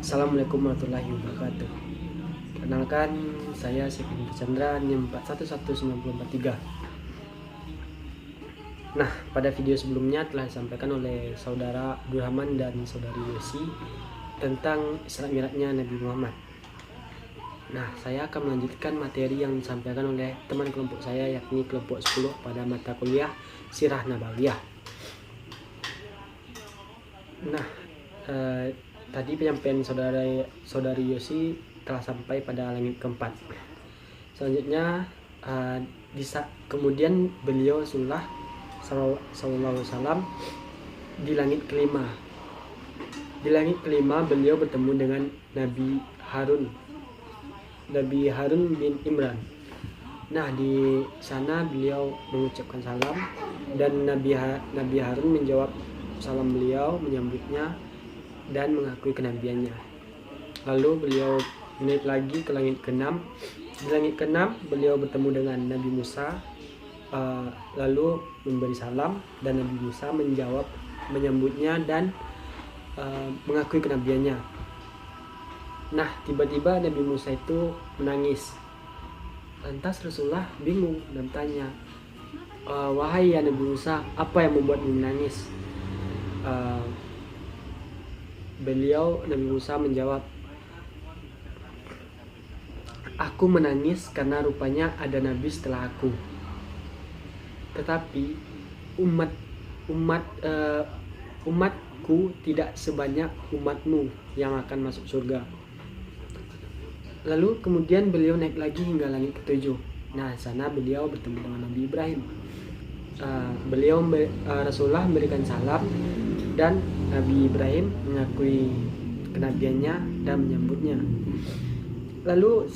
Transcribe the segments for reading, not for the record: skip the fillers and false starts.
Assalamualaikum warahmatullahi wabarakatuh. Kenalkan, saya Syekh Chandra NIM 411943. Nah, pada video sebelumnya telah disampaikan oleh saudara Abdurrahman dan saudari Yosi tentang Isra Mi'rajnya Nabi Muhammad. Nah, saya akan melanjutkan materi yang disampaikan oleh teman kelompok saya, yakni kelompok 10 pada mata kuliah Sirah Nabawiyah. Nah, tadi penyampaian saudari Yosi telah sampai pada langit keempat. Selanjutnya, kemudian beliau Rasulullah Sallallahu Alaihi Wasallam di langit kelima. Di langit kelima beliau bertemu dengan Nabi Harun bin Imran. Nah, di sana beliau mengucapkan salam dan Nabi Harun menjawab salam beliau, menyambutnya dan mengakui kenabiannya. Lalu beliau naik lagi ke langit keenam. Di langit keenam beliau bertemu dengan Nabi Musa, lalu memberi salam dan Nabi Musa menyambutnya dan mengakui kenabiannya. Nah, tiba-tiba Nabi Musa itu menangis. Lantas Rasulullah bingung dan tanya, wahai ya Nabi Musa, apa yang membuatmu menangis? Nabi Musa menjawab, aku menangis karena rupanya ada nabi setelah aku, tetapi umatku tidak sebanyak umatmu yang akan masuk surga. Lalu kemudian beliau naik lagi hingga langit ketujuh. Nah, sana beliau bertemu dengan Nabi Ibrahim. Rasulullah memberikan salam dan Nabi Ibrahim mengakui kenabiannya dan menyambutnya. Lalu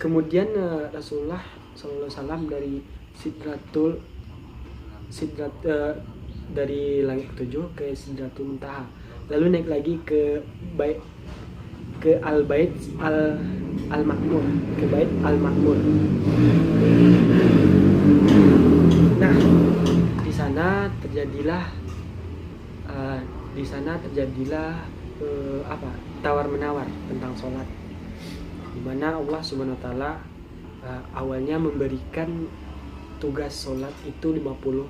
kemudian Rasulullah SAW dari langit ketujuh ke Sidratul Muntaha, lalu naik lagi ke Al-Bait Al-Ma'mur, ke Bait Al-Ma'mur. Nah, di sana terjadilah tawar menawar tentang sholat, di mana Allah Subhanahu Wa Taala awalnya memberikan tugas sholat itu 50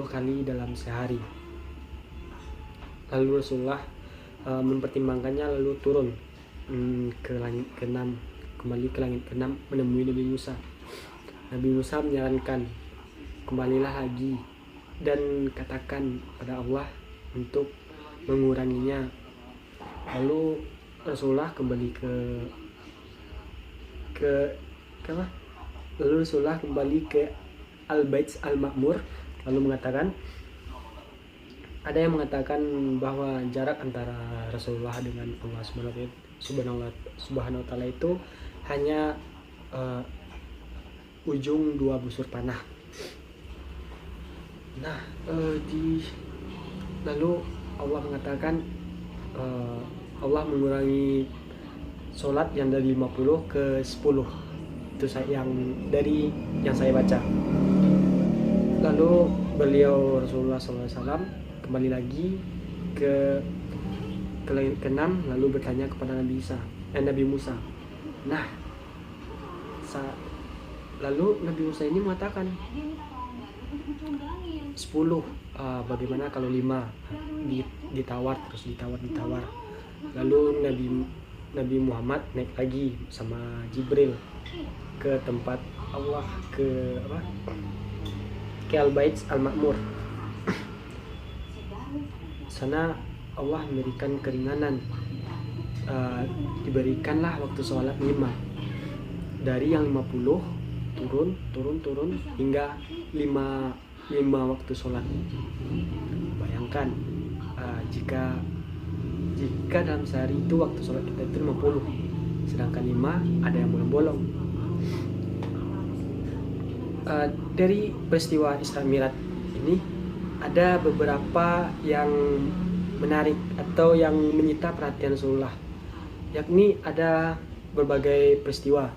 kali dalam sehari. Lalu Rasulullah mempertimbangkannya, lalu turun ke langit ke-6, kembali ke langit ke-6 menemui Nabi Musa. Nabi Musa menyarankan, kembalilah lagi dan katakan pada Allah untuk menguranginya. Lalu Rasulullah kembali ke Al-Bait Al-Ma'mur, lalu mengatakan, ada yang mengatakan bahwa jarak antara Rasulullah dengan Allah Subhanahu wa Ta'ala itu hanya ujung 2 busur panah. Nah, lalu Allah mengatakan, Allah mengurangi sholat yang dari 50 ke 10. Itu yang saya baca. Lalu beliau Rasulullah SAW kembali lagi ke langit ke-6, lalu bertanya kepada Nabi Musa. Nah, lalu Nabi Musa ini mengatakan 10, bagaimana kalau 5? Ditawar. Lalu Nabi Muhammad naik lagi sama Jibril ke tempat Allah, ke Al-Bait Al-Ma'mur. Sana Allah memberikan keringanan, diberikanlah waktu sholat 5. Dari yang 50 turun hingga 5 waktu sholat. Bayangkan, jika dalam sehari itu waktu sholat kita itu 50, sedangkan 5 ada yang bolong-bolong. Dari peristiwa Isra Mi'raj ini ada beberapa yang menarik atau yang menyita perhatian Rasulullah, yakni ada berbagai peristiwa.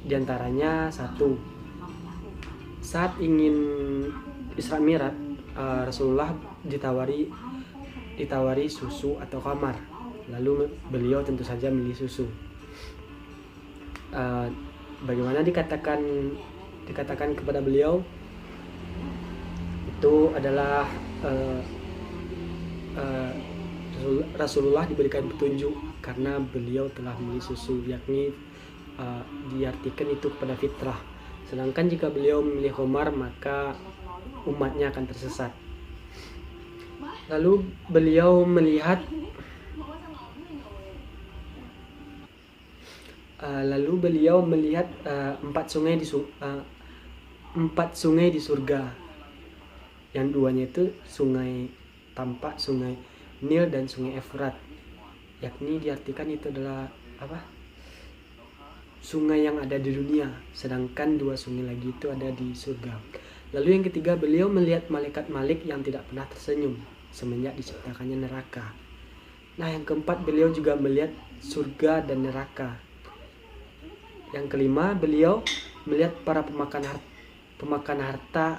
Di antaranya satu, saat ingin Isra Mi'raj, Rasulullah ditawari ditawari susu atau kamar. Lalu beliau tentu saja milih susu. Bagaimana dikatakan kepada beliau, itu adalah Rasulullah diberikan petunjuk karena beliau telah milih susu, yakni diartikan itu kepada fitrah. Sedangkan jika beliau memilih khamar, maka umatnya akan tersesat. Lalu beliau melihat empat sungai di surga. Yang duanya itu sungai Tampak, sungai Nil, dan sungai Efrat. Yakni diartikan itu adalah sungai yang ada di dunia, sedangkan 2 sungai lagi itu ada di surga. Lalu yang ketiga, beliau melihat malaikat Malik yang tidak pernah tersenyum semenjak diciptakannya neraka. Nah, yang keempat, beliau juga melihat surga dan neraka. Yang kelima, beliau melihat para pemakan harta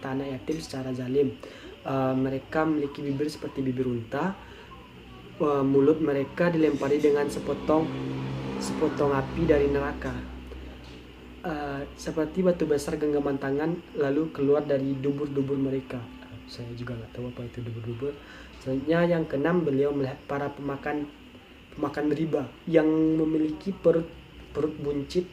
anak yatim secara zalim. Mereka memiliki bibir seperti bibir unta. Mulut mereka dilempari dengan sepotong api dari neraka, seperti batu besar genggaman tangan, lalu keluar dari dubur-dubur mereka. Saya juga nggak tahu apa itu dubur-dubur. Selanjutnya yang keenam, beliau melihat para pemakan riba yang memiliki perut buncit.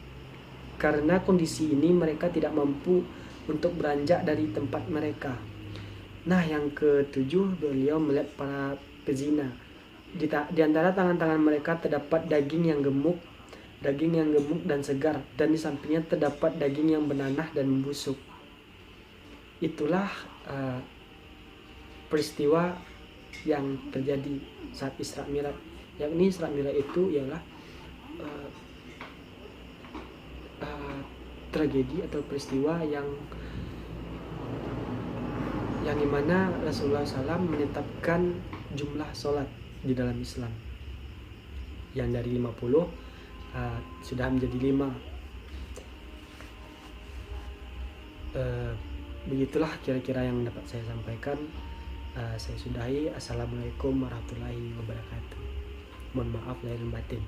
Karena kondisi ini mereka tidak mampu untuk beranjak dari tempat mereka. Nah, yang ketujuh, beliau melihat para pezina. Di antara tangan-tangan mereka terdapat daging yang gemuk dan segar, dan di sampingnya terdapat daging yang bernanah dan membusuk. Itulah peristiwa yang terjadi saat Isra Mi'raj. Yakni Isra Mi'raj itu ialah tragedi atau peristiwa yang dimana Rasulullah SAW menetapkan jumlah sholat di dalam Islam yang dari 50 sudah menjadi 5. Begitulah kira-kira yang dapat saya sampaikan. Saya sudahi. Assalamualaikum warahmatullahi wabarakatuh. Mohon maaf lahir dan batin.